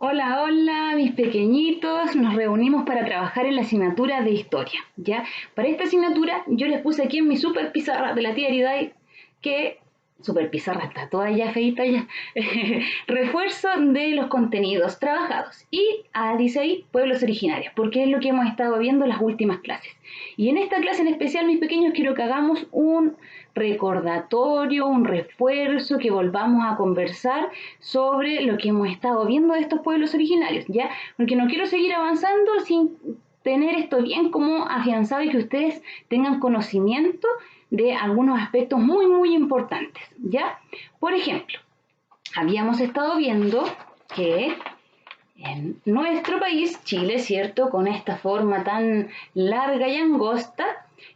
Hola, hola, mis pequeñitos. Nos reunimos para trabajar en la asignatura de historia, ¿ya? Para esta asignatura yo les puse aquí en mi super pizarra de la tía Ariday que... Super pizarra, está toda ya feita ya. Refuerzo de los contenidos trabajados. Y dice ahí pueblos originarios, porque es lo que hemos estado viendo en las últimas clases. Y en esta clase en especial, mis pequeños, quiero que hagamos un recordatorio, un refuerzo, que volvamos a conversar sobre lo que hemos estado viendo de estos pueblos originarios, ¿ya? Porque no quiero seguir avanzando sin tener esto bien como afianzado y que ustedes tengan conocimiento de algunos aspectos muy, muy importantes, ¿ya? Por ejemplo, habíamos estado viendo que en nuestro país, Chile, ¿cierto? Con esta forma tan larga y angosta,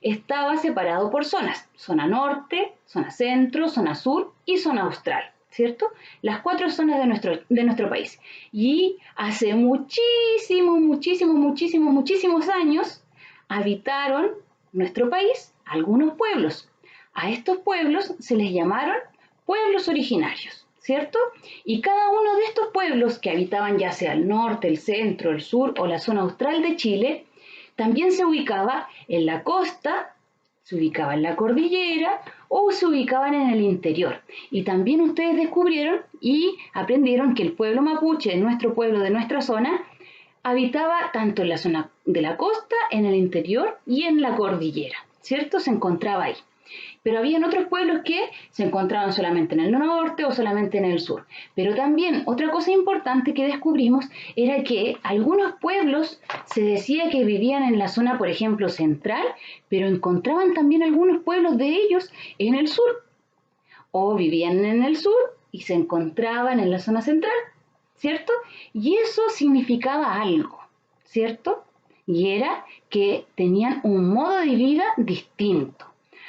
estaba separado por zonas. Zona norte, zona centro, zona sur y zona austral, ¿cierto? Las cuatro zonas de nuestro país. Y hace muchísimos años habitaron nuestro país algunos pueblos. A estos pueblos se les llamaron pueblos originarios, ¿cierto? Y cada uno de estos pueblos que habitaban ya sea el norte, el centro, el sur o la zona austral de Chile, también se ubicaba en la costa, se ubicaba en la cordillera o se ubicaban en el interior. Y también ustedes descubrieron y aprendieron que el pueblo mapuche, nuestro pueblo de nuestra zona, habitaba tanto en la zona de la costa, en el interior y en la cordillera, ¿cierto? Se encontraba ahí. Pero habían otros pueblos que se encontraban solamente en el norte o solamente en el sur. Pero también otra cosa importante que descubrimos era que algunos pueblos se decía que vivían en la zona, por ejemplo, central, pero encontraban también algunos pueblos de ellos en el sur. O vivían en el sur y se encontraban en la zona central, ¿cierto? Y eso significaba algo, ¿cierto? Y era que tenían un modo de vida distinto.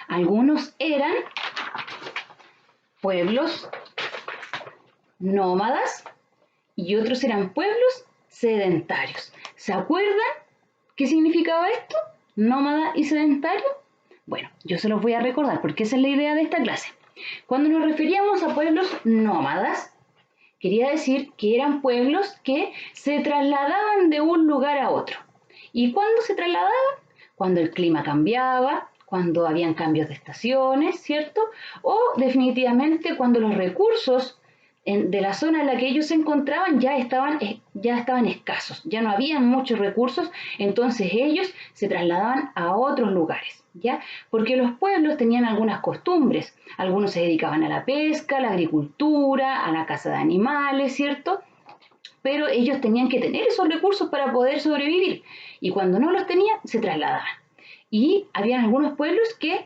Algunos eran pueblos nómadas y otros eran pueblos sedentarios. ¿Se acuerdan qué significaba esto? Nómada y sedentario. Bueno, yo se los voy a recordar porque esa es la idea de esta clase. Cuando nos referíamos a pueblos nómadas, quería decir que eran pueblos que se trasladaban de un lugar a otro. ¿Y cuándo se trasladaban? Cuando el clima cambiaba, cuando habían cambios de estaciones, ¿cierto? O definitivamente cuando los recursos de la zona en la que ellos se encontraban ya estaban escasos, ya no habían muchos recursos, entonces ellos se trasladaban a otros lugares, ¿ya? Porque los pueblos tenían algunas costumbres, algunos se dedicaban a la pesca, a la agricultura, a la caza de animales, ¿cierto? Pero ellos tenían que tener esos recursos para poder sobrevivir, y cuando no los tenían, se trasladaban. Y habían algunos pueblos que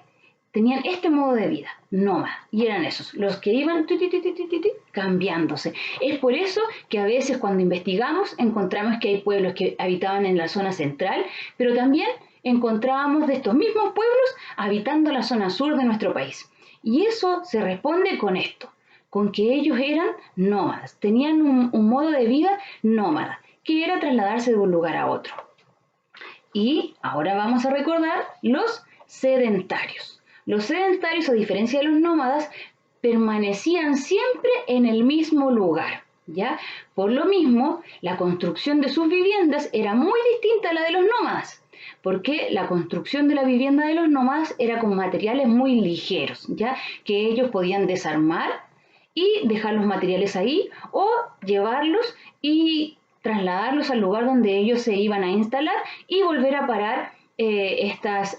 tenían este modo de vida, nómada, y eran esos, los que iban cambiándose. Es por eso que a veces cuando investigamos encontramos que hay pueblos que habitaban en la zona central, pero también encontrábamos de estos mismos pueblos habitando la zona sur de nuestro país. Y eso se responde con esto, con que ellos eran nómadas, tenían un modo de vida nómada, que era trasladarse de un lugar a otro. Y ahora vamos a recordar los sedentarios. Los sedentarios, a diferencia de los nómadas, permanecían siempre en el mismo lugar, ¿ya? Por lo mismo, la construcción de sus viviendas era muy distinta a la de los nómadas, porque la construcción de la vivienda de los nómadas era con materiales muy ligeros, ¿ya? Que ellos podían desarmar y dejar los materiales ahí o llevarlos y trasladarlos al lugar donde ellos se iban a instalar y volver a parar estas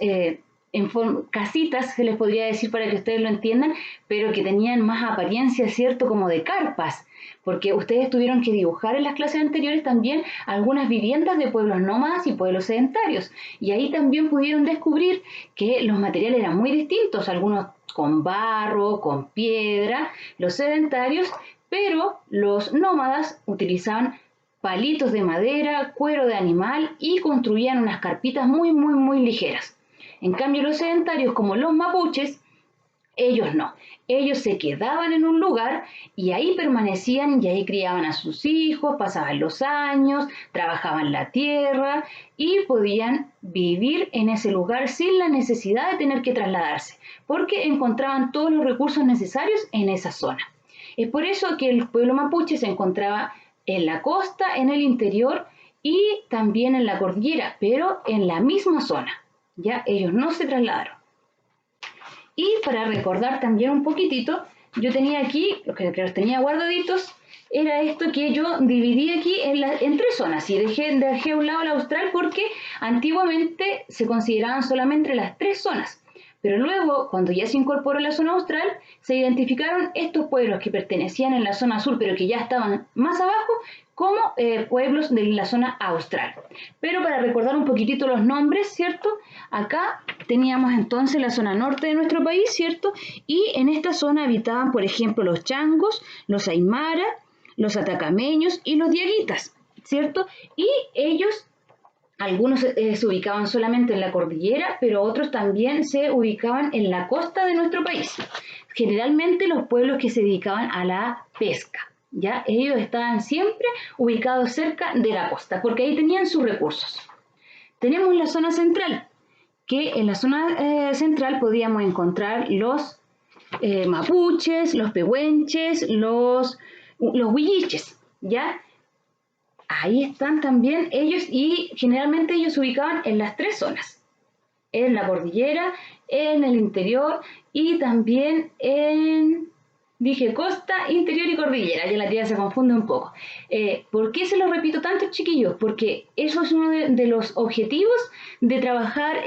casitas, se les podría decir para que ustedes lo entiendan, pero que tenían más apariencia, ¿cierto?, como de carpas, porque ustedes tuvieron que dibujar en las clases anteriores también algunas viviendas de pueblos nómadas y pueblos sedentarios, y ahí también pudieron descubrir que los materiales eran muy distintos, algunos con barro, con piedra, los sedentarios, pero los nómadas utilizaban palitos de madera, cuero de animal y construían unas carpitas muy ligeras. En cambio, los sedentarios, como los mapuches, ellos no. Ellos se quedaban en un lugar y ahí permanecían y ahí criaban a sus hijos, pasaban los años, trabajaban la tierra y podían vivir en ese lugar sin la necesidad de tener que trasladarse, porque encontraban todos los recursos necesarios en esa zona. Es por eso que el pueblo mapuche se encontraba en la costa, en el interior y también en la cordillera, pero en la misma zona. Ya ellos no se trasladaron. Y para recordar también un poquitito, yo tenía aquí, los que los tenía guardaditos, era esto que yo dividí aquí en tres zonas. Y dejé a un lado la austral porque antiguamente se consideraban solamente las tres zonas. Pero luego, cuando ya se incorporó la zona austral, se identificaron estos pueblos que pertenecían en la zona sur, pero que ya estaban más abajo, como pueblos de la zona austral. Pero para recordar un poquitito los nombres, ¿cierto? Acá teníamos entonces la zona norte de nuestro país, ¿cierto? Y en esta zona habitaban, por ejemplo, los changos, los aymara, los atacameños y los diaguitas, ¿cierto? Y ellos, algunos se ubicaban solamente en la cordillera, pero otros también se ubicaban en la costa de nuestro país. Generalmente los pueblos que se dedicaban a la pesca, ¿ya? Ellos estaban siempre ubicados cerca de la costa, porque ahí tenían sus recursos. Tenemos la zona central, que en la zona central podíamos encontrar los mapuches, los pehuenches, los huilliches, ¿ya? Ahí están también ellos y generalmente ellos se ubicaban en las tres zonas, en la cordillera, en el interior y también dije costa, interior y cordillera, ya la tía se confunde un poco. ¿Por qué se lo repito tanto, chiquillos? Porque eso es uno de los objetivos de trabajar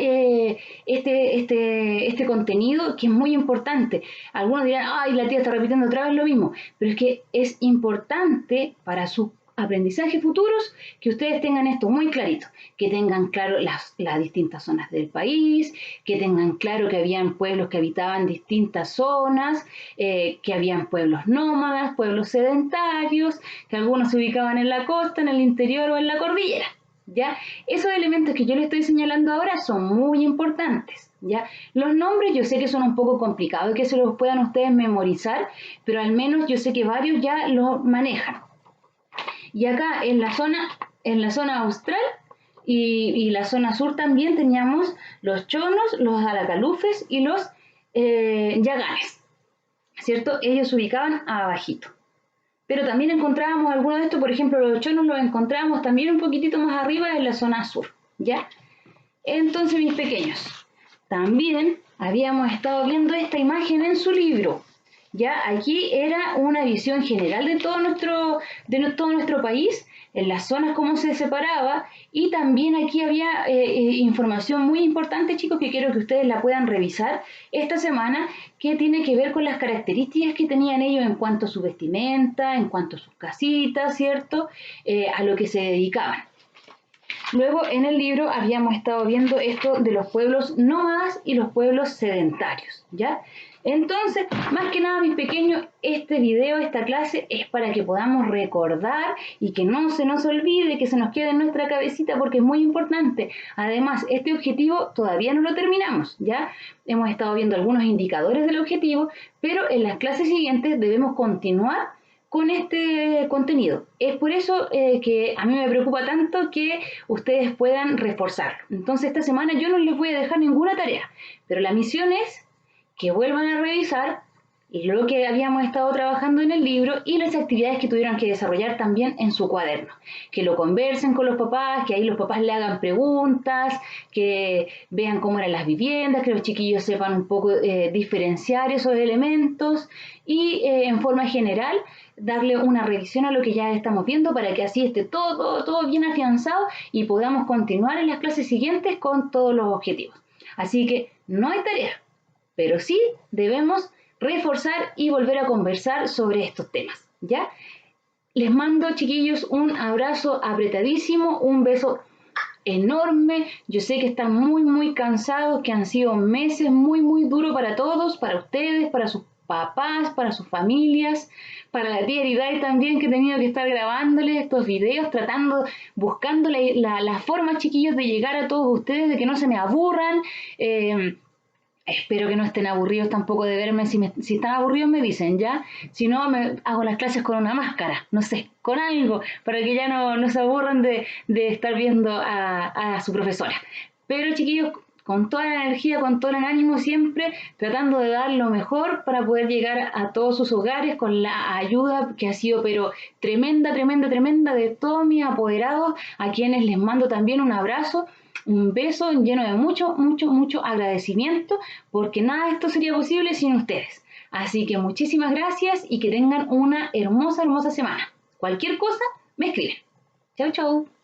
este contenido que es muy importante. Algunos dirán, ay, la tía está repitiendo otra vez lo mismo, pero es que es importante para su aprendizaje futuros que ustedes tengan esto muy clarito, que tengan claro las distintas zonas del país, que tengan claro que habían pueblos que habitaban distintas zonas, que habían pueblos nómadas, pueblos sedentarios, que algunos se ubicaban en la costa, en el interior o en la cordillera. ¿Ya? Esos elementos que yo les estoy señalando ahora son muy importantes. ¿Ya? Los nombres yo sé que son un poco complicados que se los puedan ustedes memorizar, pero al menos yo sé que varios ya los manejan. Y acá en la zona austral y la zona sur también teníamos los chonos, los alacalufes y los yaganes, ¿cierto? Ellos se ubicaban abajito. Pero también encontrábamos algunos de estos, por ejemplo, los chonos los encontrábamos también un poquitito más arriba en la zona sur, ¿ya? Entonces, mis pequeños, también habíamos estado viendo esta imagen en su libro. Ya aquí era una visión general de todo nuestro país, en las zonas cómo se separaba, y también aquí había información muy importante, chicos, que quiero que ustedes la puedan revisar esta semana, que tiene que ver con las características que tenían ellos en cuanto a su vestimenta, en cuanto a sus casitas, ¿cierto? A lo que se dedicaban. Luego en el libro habíamos estado viendo esto de los pueblos nómadas y los pueblos sedentarios, ¿ya? Entonces, más que nada, mis pequeños, este video, esta clase es para que podamos recordar y que no se nos olvide, que se nos quede en nuestra cabecita porque es muy importante. Además, este objetivo todavía no lo terminamos, ¿ya? Hemos estado viendo algunos indicadores del objetivo, pero en las clases siguientes debemos continuar con este contenido. Es por eso que a mí me preocupa tanto que ustedes puedan reforzarlo. Entonces esta semana yo no les voy a dejar ninguna tarea, pero la misión es que vuelvan a revisar lo que habíamos estado trabajando en el libro y las actividades que tuvieron que desarrollar también en su cuaderno. Que lo conversen con los papás, que ahí los papás le hagan preguntas, que vean cómo eran las viviendas, que los chiquillos sepan un poco diferenciar esos elementos y en forma general darle una revisión a lo que ya estamos viendo para que así esté todo bien afianzado y podamos continuar en las clases siguientes con todos los objetivos. Así que no hay tarea, pero sí debemos reforzar y volver a conversar sobre estos temas, ¿ya? Les mando, chiquillos, un abrazo apretadísimo, un beso enorme. Yo sé que están muy cansados, que han sido meses muy duros para todos, para ustedes, para sus papás, para sus familias, para la tía Eriday también, que he tenido que estar grabándoles estos videos, buscando la forma, chiquillos, de llegar a todos ustedes, de que no se me aburran. Espero que no estén aburridos tampoco de verme. Si están aburridos me dicen, ¿ya? Si no, me hago las clases con una máscara, no sé, con algo, para que ya no se aburran de estar viendo a su profesora. Pero chiquillos, con toda la energía, con todo el ánimo siempre, tratando de dar lo mejor para poder llegar a todos sus hogares con la ayuda que ha sido pero tremenda, tremenda, tremenda de todos mis apoderados, a quienes les mando también un abrazo, un beso lleno de mucho, mucho, mucho agradecimiento, porque nada de esto sería posible sin ustedes. Así que muchísimas gracias y que tengan una hermosa, hermosa semana. Cualquier cosa, me escriben. Chau, chau.